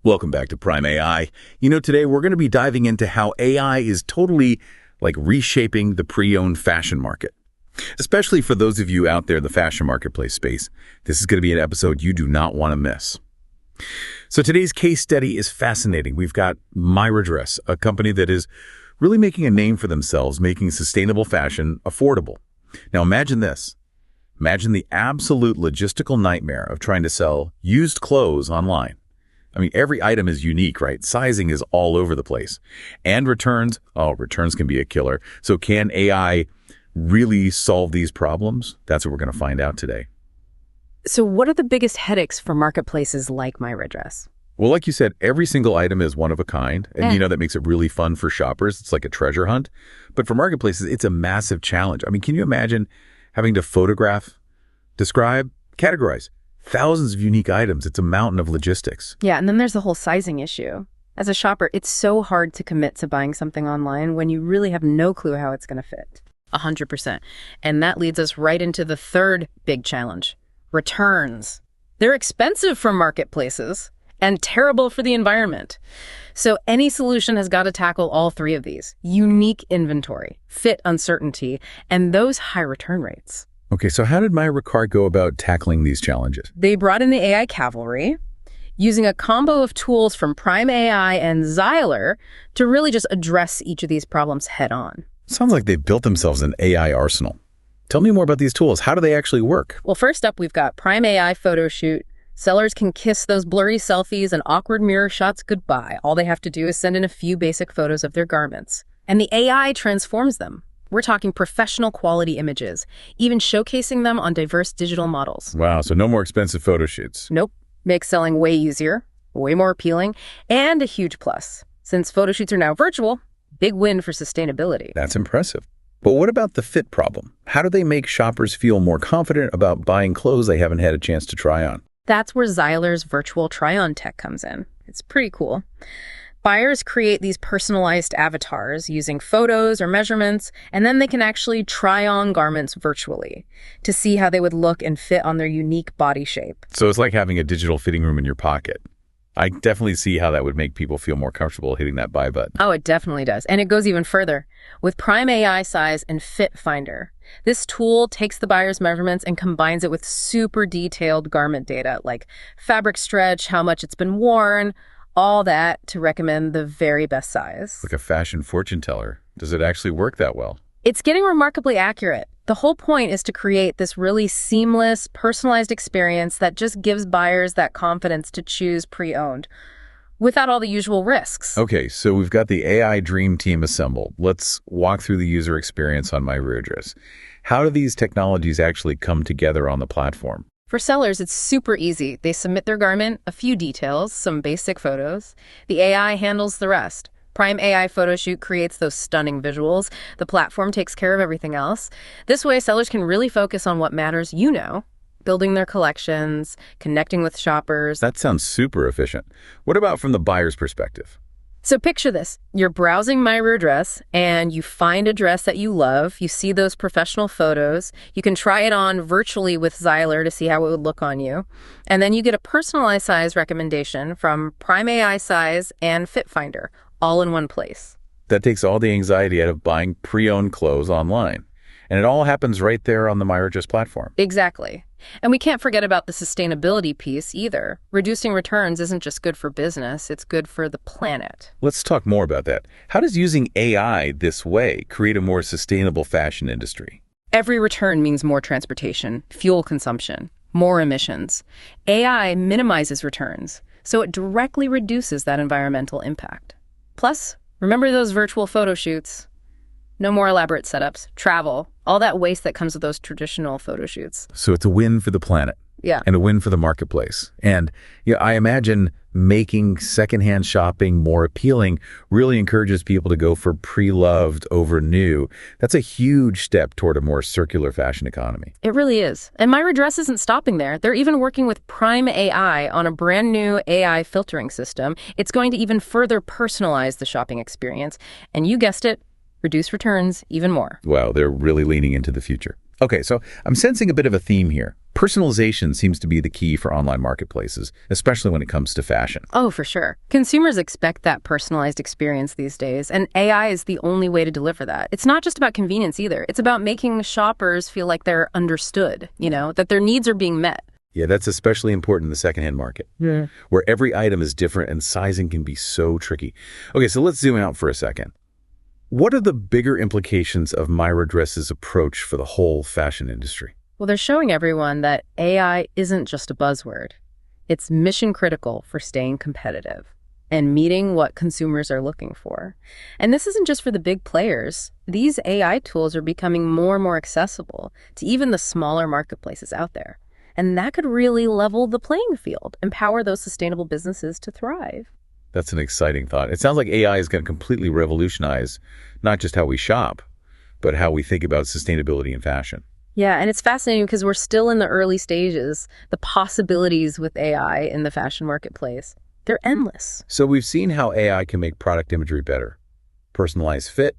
Welcome back to Prime AI. Today we're going to be diving into how AI is totally reshaping the pre-owned fashion market. Especially for those of you out there in the fashion marketplace space, this is going to be an episode you do not want to miss. So today's case study is fascinating. We've got MyRedress, a company that is really making a name for themselves, making sustainable fashion affordable. Now imagine this. Imagine the absolute logistical nightmare of trying to sell used clothes online. Every item is unique, right? Sizing is all over the place. And returns can be a killer. So can AI really solve these problems? That's what we're going to find out today. So what are the biggest headaches for marketplaces like MyRedress? Well, like you said, every single item is one of a kind. And that makes it really fun for shoppers. It's like a treasure hunt. But for marketplaces, it's a massive challenge. Can you imagine having to photograph, describe, categorize thousands of unique items? It's a mountain of logistics. Yeah, and then there's the whole sizing issue. As a shopper, it's so hard to commit to buying something online when you really have no clue how it's going to fit. 100%. And that leads us right into the third big challenge, returns. They're expensive for marketplaces and terrible for the environment. So any solution has got to tackle all three of these: unique inventory, fit uncertainty, and those high return rates. Okay, so how did MyRedress go about tackling these challenges? They brought in the AI cavalry, using a combo of tools from Prime AI and Zyler to really just address each of these problems head on. Sounds like they've built themselves an AI arsenal. Tell me more about these tools. How do they actually work? Well, first up, we've got Prime AI Photoshoot. Sellers can kiss those blurry selfies and awkward mirror shots goodbye. All they have to do is send in a few basic photos of their garments. And the AI transforms them. We're talking professional quality images, even showcasing them on diverse digital models. Wow, so no more expensive photo shoots. Nope. Makes selling way easier, way more appealing, and a huge plus. Since photo shoots are now virtual, big win for sustainability. That's impressive. But what about the fit problem? How do they make shoppers feel more confident about buying clothes they haven't had a chance to try on? That's where Zyler's Virtual Try-On tech comes in. It's pretty cool. Buyers create these personalized avatars using photos or measurements, and then they can actually try on garments virtually to see how they would look and fit on their unique body shape. So it's like having a digital fitting room in your pocket. I definitely see how that would make people feel more comfortable hitting that buy button. Oh, it definitely does. And it goes even further. With Prime AI Size and Fit Finder, this tool takes the buyer's measurements and combines it with super detailed garment data like fabric stretch, how much it's been worn, all that to recommend the very best size. Like a fashion fortune teller. Does it actually work that well? It's getting remarkably accurate. The whole point is to create this really seamless, personalized experience that just gives buyers that confidence to choose pre-owned without all the usual risks. Okay, so we've got the AI dream team assembled. Let's walk through the user experience on MyRedress. How do these technologies actually come together on the platform? For sellers, it's super easy. They submit their garment, a few details, some basic photos. The AI handles the rest. Prime AI Photoshoot creates those stunning visuals. The platform takes care of everything else. This way, sellers can really focus on what matters, building their collections, connecting with shoppers. That sounds super efficient. What about from the buyer's perspective? So picture this. You're browsing MyRedress and you find a dress that you love. You see those professional photos. You can try it on virtually with Zyler to see how it would look on you. And then you get a personalized size recommendation from Prime AI Size and Fit Finder, all in one place. That takes all the anxiety out of buying pre-owned clothes online. And it all happens right there on the MyRedress platform. Exactly. And we can't forget about the sustainability piece either. Reducing returns isn't just good for business, it's good for the planet. Let's talk more about that. How does using AI this way create a more sustainable fashion industry? Every return means more transportation, fuel consumption, more emissions. AI minimizes returns, so it directly reduces that environmental impact. Plus, remember those virtual photo shoots? No more elaborate setups, travel, all that waste that comes with those traditional photo shoots. So it's a win for the planet. Yeah. And a win for the marketplace. And I imagine making secondhand shopping more appealing really encourages people to go for pre-loved over new. That's a huge step toward a more circular fashion economy. It really is. And MyRedress isn't stopping there. They're even working with Prime AI on a brand new AI filtering system. It's going to even further personalize the shopping experience. And you guessed it, reduce returns even more. Wow, they're really leaning into the future. Okay, so I'm sensing a bit of a theme here. Personalization seems to be the key for online marketplaces, especially when it comes to fashion. Oh, for sure. Consumers expect that personalized experience these days, and AI is the only way to deliver that. It's not just about convenience either. It's about making shoppers feel like they're understood, that their needs are being met. Yeah, that's especially important in the secondhand market, where every item is different and sizing can be so tricky. Okay, so let's zoom out for a second. What are the bigger implications of MyRedress's approach for the whole fashion industry? Well, they're showing everyone that AI isn't just a buzzword. It's mission critical for staying competitive and meeting what consumers are looking for. And this isn't just for the big players. These AI tools are becoming more and more accessible to even the smaller marketplaces out there. And that could really level the playing field, empower those sustainable businesses to thrive. That's an exciting thought. It sounds like AI is going to completely revolutionize not just how we shop, but how we think about sustainability in fashion. Yeah, and it's fascinating because we're still in the early stages. The possibilities with AI in the fashion marketplace, they're endless. So we've seen how AI can make product imagery better, personalize fit,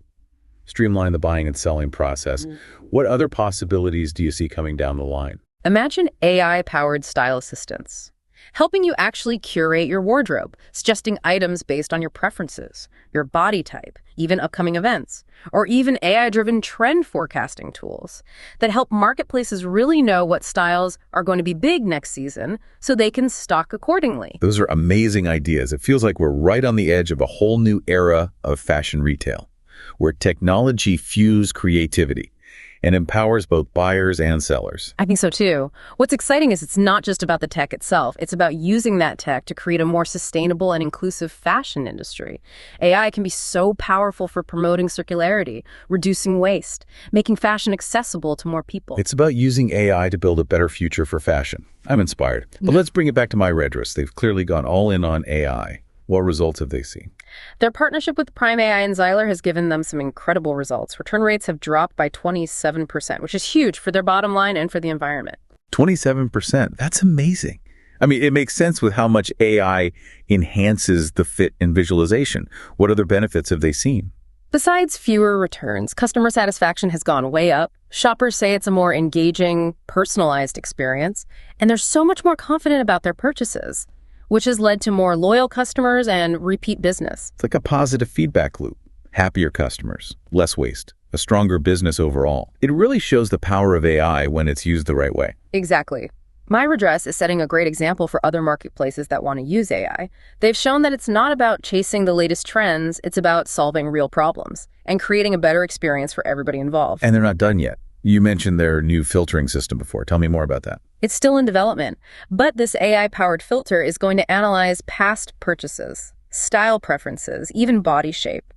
streamline the buying and selling process. What other possibilities do you see coming down the line? Imagine AI-powered style assistants, helping you actually curate your wardrobe, suggesting items based on your preferences, your body type, even upcoming events, or even AI-driven trend forecasting tools that help marketplaces really know what styles are going to be big next season so they can stock accordingly. Those are amazing ideas. It feels like we're right on the edge of a whole new era of fashion retail, where technology fuses creativity and empowers both buyers and sellers. I think so too. What's exciting is it's not just about the tech itself. It's about using that tech to create a more sustainable and inclusive fashion industry. AI can be so powerful for promoting circularity, reducing waste, making fashion accessible to more people. It's about using AI to build a better future for fashion. I'm inspired. But let's bring it back to MyRedress. They've clearly gone all in on AI. What results have they seen? Their partnership with Prime AI and Zyler has given them some incredible results. Return rates have dropped by 27%, which is huge for their bottom line and for the environment. 27%. That's amazing. I mean, it makes sense with how much AI enhances the fit and visualization. What other benefits have they seen? Besides fewer returns, customer satisfaction has gone way up. Shoppers say it's a more engaging, personalized experience, and they're so much more confident about their purchases, which has led to more loyal customers and repeat business. It's like a positive feedback loop. Happier customers, less waste, a stronger business overall. It really shows the power of AI when it's used the right way. Exactly. MyRedress is setting a great example for other marketplaces that want to use AI. They've shown that it's not about chasing the latest trends, it's about solving real problems and creating a better experience for everybody involved. And they're not done yet. You mentioned their new filtering system before. Tell me more about that. It's still in development, but this AI-powered filter is going to analyze past purchases, style preferences, even body shape,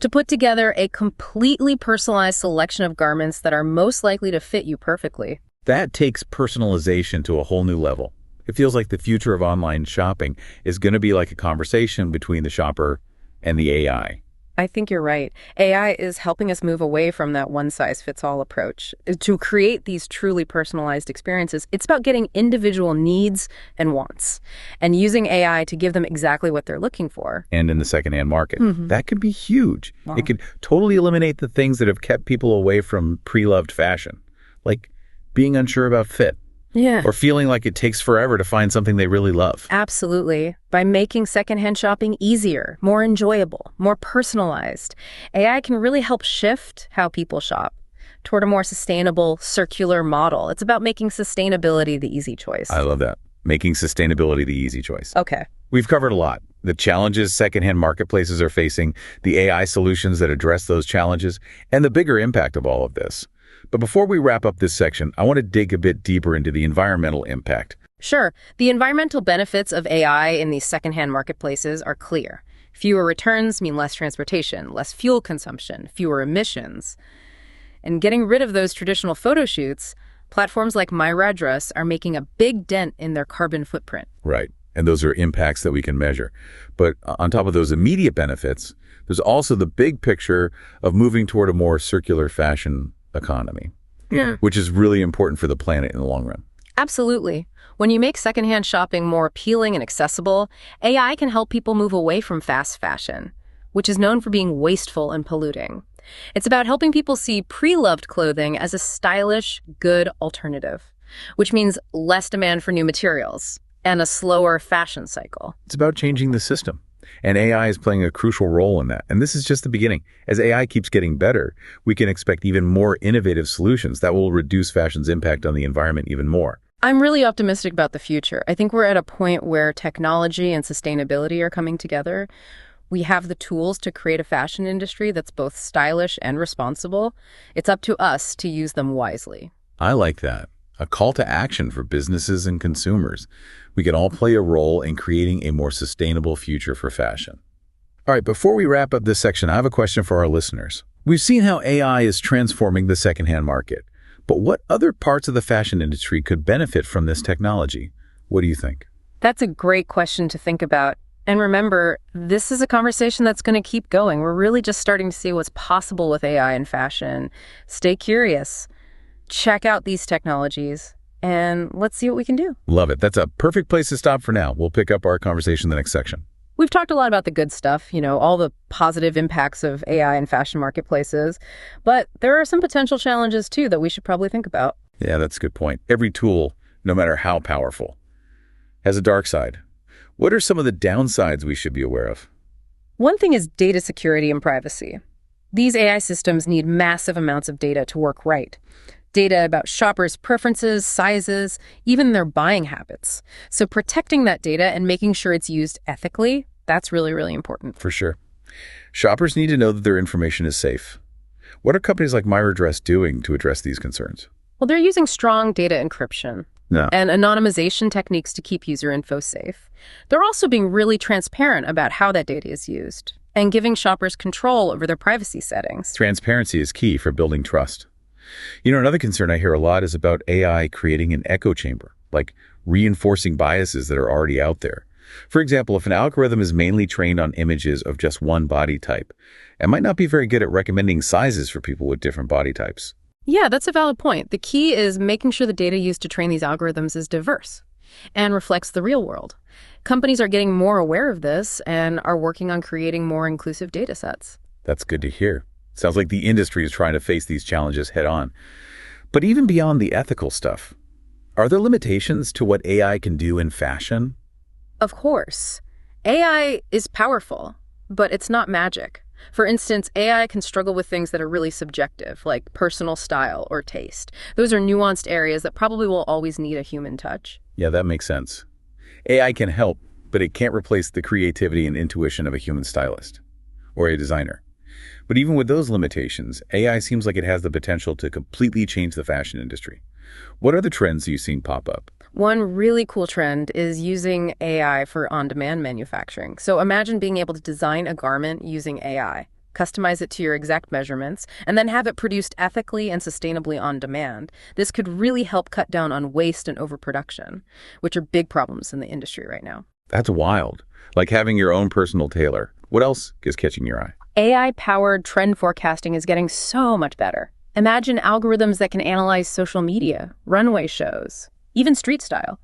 to put together a completely personalized selection of garments that are most likely to fit you perfectly. That takes personalization to a whole new level. It feels like the future of online shopping is going to be like a conversation between the shopper and the AI. I think you're right. AI is helping us move away from that one-size-fits-all approach. To create these truly personalized experiences, it's about getting individual needs and wants and using AI to give them exactly what they're looking for. And in the secondhand market, that could be huge. Wow. It could totally eliminate the things that have kept people away from pre-loved fashion, like being unsure about fit. Yeah. Or feeling like it takes forever to find something they really love. Absolutely. By making secondhand shopping easier, more enjoyable, more personalized, AI can really help shift how people shop toward a more sustainable, circular model. It's about making sustainability the easy choice. I love that. Making sustainability the easy choice. Okay. We've covered a lot. The challenges secondhand marketplaces are facing, the AI solutions that address those challenges, and the bigger impact of all of this. But before we wrap up this section, I want to dig a bit deeper into the environmental impact. Sure. The environmental benefits of AI in these secondhand marketplaces are clear. Fewer returns mean less transportation, less fuel consumption, fewer emissions. And getting rid of those traditional photoshoots, platforms like MyRedress are making a big dent in their carbon footprint. Right. And those are impacts that we can measure. But on top of those immediate benefits, there's also the big picture of moving toward a more circular fashion economy, which is really important for the planet in the long run. Absolutely. When you make secondhand shopping more appealing and accessible, AI can help people move away from fast fashion, which is known for being wasteful and polluting. It's about helping people see pre-loved clothing as a stylish, good alternative. which means less demand for new materials and a slower fashion cycle. It's about changing the system. And AI is playing a crucial role in that. And this is just the beginning. As AI keeps getting better, we can expect even more innovative solutions that will reduce fashion's impact on the environment even more. I'm really optimistic about the future. I think we're at a point where technology and sustainability are coming together. We have the tools to create a fashion industry that's both stylish and responsible. It's up to us to use them wisely. I like that. A call to action for businesses and consumers. We can all play a role in creating a more sustainable future for fashion. All right, before we wrap up this section, I have a question for our listeners. We've seen how AI is transforming the secondhand market, but what other parts of the fashion industry could benefit from this technology? What do you think? That's a great question to think about. And remember, this is a conversation that's going to keep going. We're really just starting to see what's possible with AI in fashion. Stay curious. Check out these technologies, and let's see what we can do. Love it. That's a perfect place to stop for now. We'll pick up our conversation in the next section. We've talked a lot about the good stuff, all the positive impacts of AI in fashion marketplaces, but there are some potential challenges too that we should probably think about. Yeah, that's a good point. Every tool, no matter how powerful, has a dark side. What are some of the downsides we should be aware of? One thing is data security and privacy. These AI systems need massive amounts of data to work right. Data about shoppers' preferences, sizes, even their buying habits. So protecting that data and making sure it's used ethically, that's really, really important. For sure. Shoppers need to know that their information is safe. What are companies like MyRedress doing to address these concerns? Well, they're using strong data encryption and anonymization techniques to keep user info safe. They're also being really transparent about how that data is used and giving shoppers control over their privacy settings. Transparency is key for building trust. Another concern I hear a lot is about AI creating an echo chamber, like reinforcing biases that are already out there. For example, if an algorithm is mainly trained on images of just one body type, it might not be very good at recommending sizes for people with different body types. Yeah, that's a valid point. The key is making sure the data used to train these algorithms is diverse and reflects the real world. Companies are getting more aware of this and are working on creating more inclusive data sets. That's good to hear. Sounds like the industry is trying to face these challenges head on. But even beyond the ethical stuff, are there limitations to what AI can do in fashion? Of course. AI is powerful, but it's not magic. For instance, AI can struggle with things that are really subjective, like personal style or taste. Those are nuanced areas that probably will always need a human touch. Yeah, that makes sense. AI can help, but it can't replace the creativity and intuition of a human stylist or a designer. But even with those limitations, AI seems like it has the potential to completely change the fashion industry. What other trends have you seen pop up? One really cool trend is using AI for on-demand manufacturing. So imagine being able to design a garment using AI, customize it to your exact measurements, and then have it produced ethically and sustainably on demand. This could really help cut down on waste and overproduction, which are big problems in the industry right now. That's wild. Like having your own personal tailor. What else is catching your eye? AI-powered trend forecasting is getting so much better. Imagine algorithms that can analyze social media, runway shows, even street style,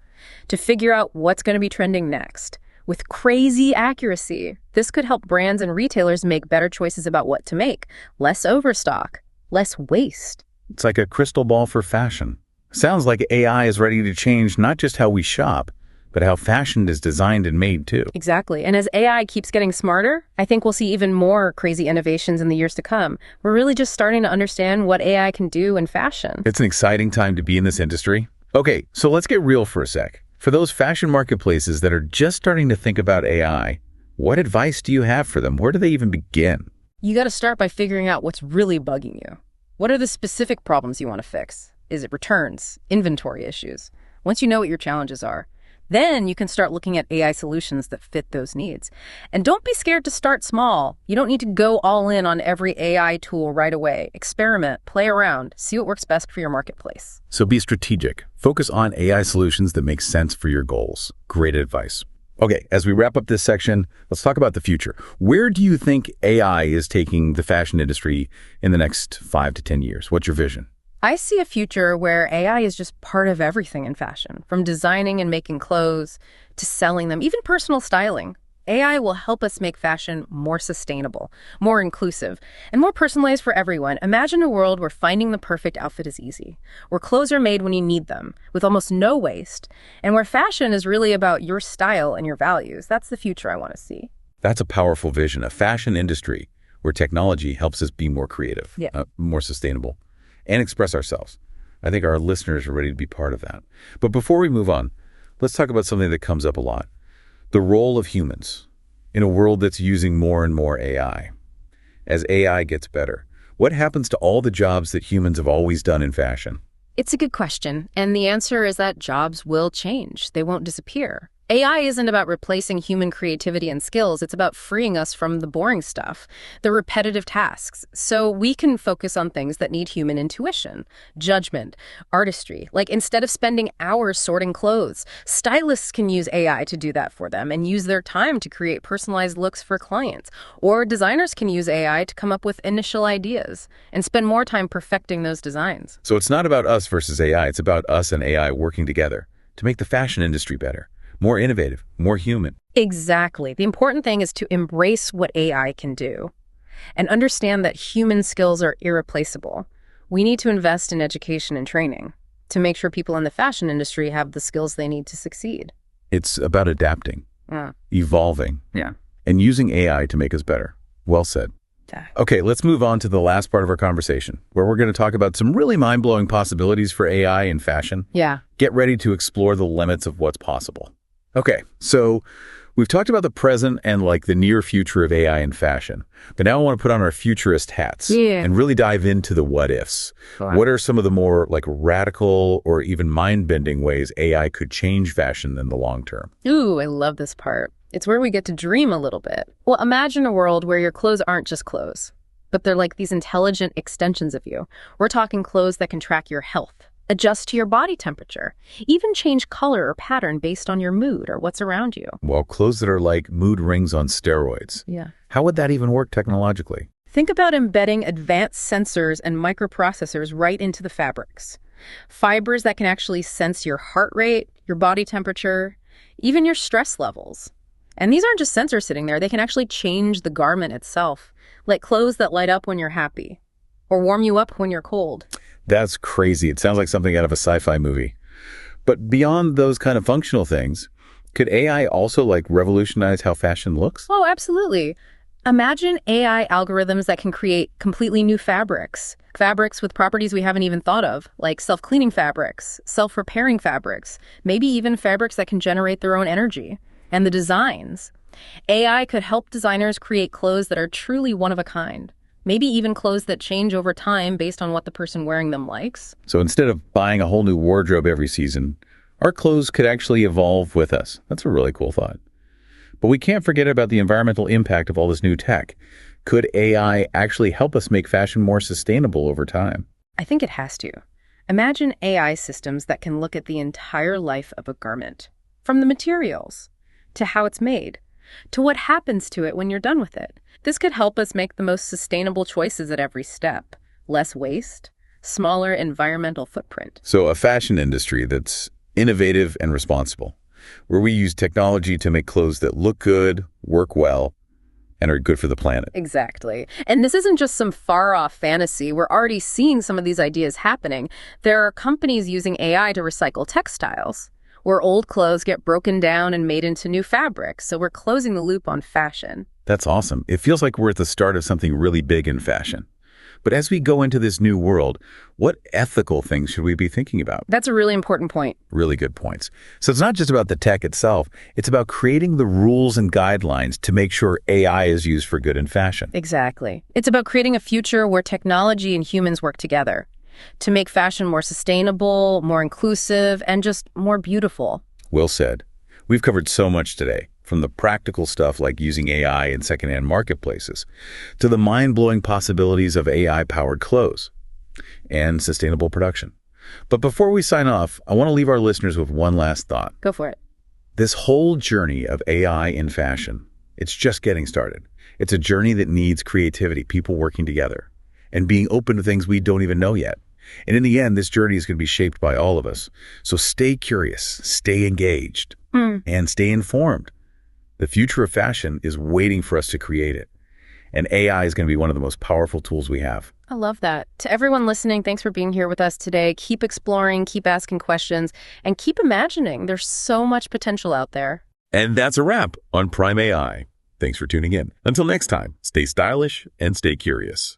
to figure out what's going to be trending next. With crazy accuracy, this could help brands and retailers make better choices about what to make. Less overstock, less waste. It's like a crystal ball for fashion. Sounds like AI is ready to change not just how we shop, but how fashion is designed and made too. Exactly. And as AI keeps getting smarter, I think we'll see even more crazy innovations in the years to come. We're really just starting to understand what AI can do in fashion. It's an exciting time to be in this industry. Okay, so let's get real for a sec. For those fashion marketplaces that are just starting to think about AI, what advice do you have for them? Where do they even begin? You got to start by figuring out what's really bugging you. What are the specific problems you want to fix? Is it returns, inventory issues? Once you know what your challenges are, then you can start looking at AI solutions that fit those needs. And don't be scared to start small. You don't need to go all in on every AI tool right away. Experiment, play around, see what works best for your marketplace. So be strategic. Focus on AI solutions that make sense for your goals. Great advice. Okay, as we wrap up this section, let's talk about the future. Where do you think AI is taking the fashion industry in the next 5 to 10 years? What's your vision? I see a future where AI is just part of everything in fashion, from designing and making clothes to selling them, even personal styling. AI will help us make fashion more sustainable, more inclusive, and more personalized for everyone. Imagine a world where finding the perfect outfit is easy, where clothes are made when you need them, with almost no waste, and where fashion is really about your style and your values. That's the future I want to see. That's a powerful vision, a fashion industry where technology helps us be more creative, more sustainable, and express ourselves. I think our listeners are ready to be part of that. But before we move on, let's talk about something that comes up a lot. The role of humans in a world that's using more and more AI. As AI gets better, what happens to all the jobs that humans have always done in fashion? It's a good question, and the answer is that jobs will change. They won't disappear. AI isn't about replacing human creativity and skills. It's about freeing us from the boring stuff, the repetitive tasks, so we can focus on things that need human intuition, judgment, artistry. Like, instead of spending hours sorting clothes, stylists can use AI to do that for them and use their time to create personalized looks for clients. Or designers can use AI to come up with initial ideas and spend more time perfecting those designs. So it's not about us versus AI. It's about us and AI working together to make the fashion industry better, more innovative, more human. Exactly. The important thing is to embrace what AI can do and understand that human skills are irreplaceable. We need to invest in education and training to make sure people in the fashion industry have the skills they need to succeed. It's about adapting, evolving, and using AI to make us better. Well said. Okay, let's move on to the last part of our conversation, where we're going to talk about some really mind-blowing possibilities for AI in fashion. Get ready to explore the limits of what's possible. Okay, so we've talked about the present and the near future of AI in fashion, but now I want to put on our futurist hats and really dive into the what ifs. What are some of the more radical or even mind-bending ways AI could change fashion in the long term? Ooh, I love this part. It's where we get to dream a little bit. Well, imagine a world where your clothes aren't just clothes, but they're like these intelligent extensions of you. We're talking clothes that can track your health, adjust to your body temperature, even change color or pattern based on your mood or what's around you. Well, clothes that are like mood rings on steroids. How would that even work technologically? Think about embedding advanced sensors and microprocessors right into the fabrics. Fibers that can actually sense your heart rate, your body temperature, even your stress levels. And these aren't just sensors sitting there. They can actually change the garment itself, like clothes that light up when you're happy or warm you up when you're cold. That's crazy. It sounds like something out of a sci-fi movie. But beyond those kind of functional things, could AI also revolutionize how fashion looks? Oh, absolutely. Imagine AI algorithms that can create completely new fabrics with properties we haven't even thought of, like self-cleaning fabrics, self-repairing fabrics, maybe even fabrics that can generate their own energy. And the designs. AI could help designers create clothes that are truly one of a kind. Maybe even clothes that change over time based on what the person wearing them likes. So instead of buying a whole new wardrobe every season, our clothes could actually evolve with us. That's a really cool thought. But we can't forget about the environmental impact of all this new tech. Could AI actually help us make fashion more sustainable over time? I think it has to. Imagine AI systems that can look at the entire life of a garment, from the materials to how it's made, to what happens to it when you're done with it. This could help us make the most sustainable choices at every step. Less waste, smaller environmental footprint. So a fashion industry that's innovative and responsible, where we use technology to make clothes that look good, work well, and are good for the planet. Exactly. And this isn't just some far-off fantasy. We're already seeing some of these ideas happening. There are companies using AI to recycle textiles, where old clothes get broken down and made into new fabrics. So we're closing the loop on fashion. That's awesome. It feels like we're at the start of something really big in fashion. But as we go into this new world, what ethical things should we be thinking about? That's a really important point. Really good points. So it's not just about the tech itself. It's about creating the rules and guidelines to make sure AI is used for good in fashion. Exactly. It's about creating a future where technology and humans work together to make fashion more sustainable, more inclusive, and just more beautiful. Well said. We've covered so much today, from the practical stuff like using AI in secondhand marketplaces to the mind-blowing possibilities of AI-powered clothes and sustainable production. But before we sign off, I want to leave our listeners with one last thought. Go for it. This whole journey of AI in fashion, it's just getting started. It's a journey that needs creativity, people working together, and being open to things we don't even know yet. And in the end, this journey is going to be shaped by all of us. So stay curious, stay engaged, and stay informed. The future of fashion is waiting for us to create it. And AI is going to be one of the most powerful tools we have. I love that. To everyone listening, thanks for being here with us today. Keep exploring, keep asking questions, and keep imagining. There's so much potential out there. And that's a wrap on Prime AI. Thanks for tuning in. Until next time, stay stylish and stay curious.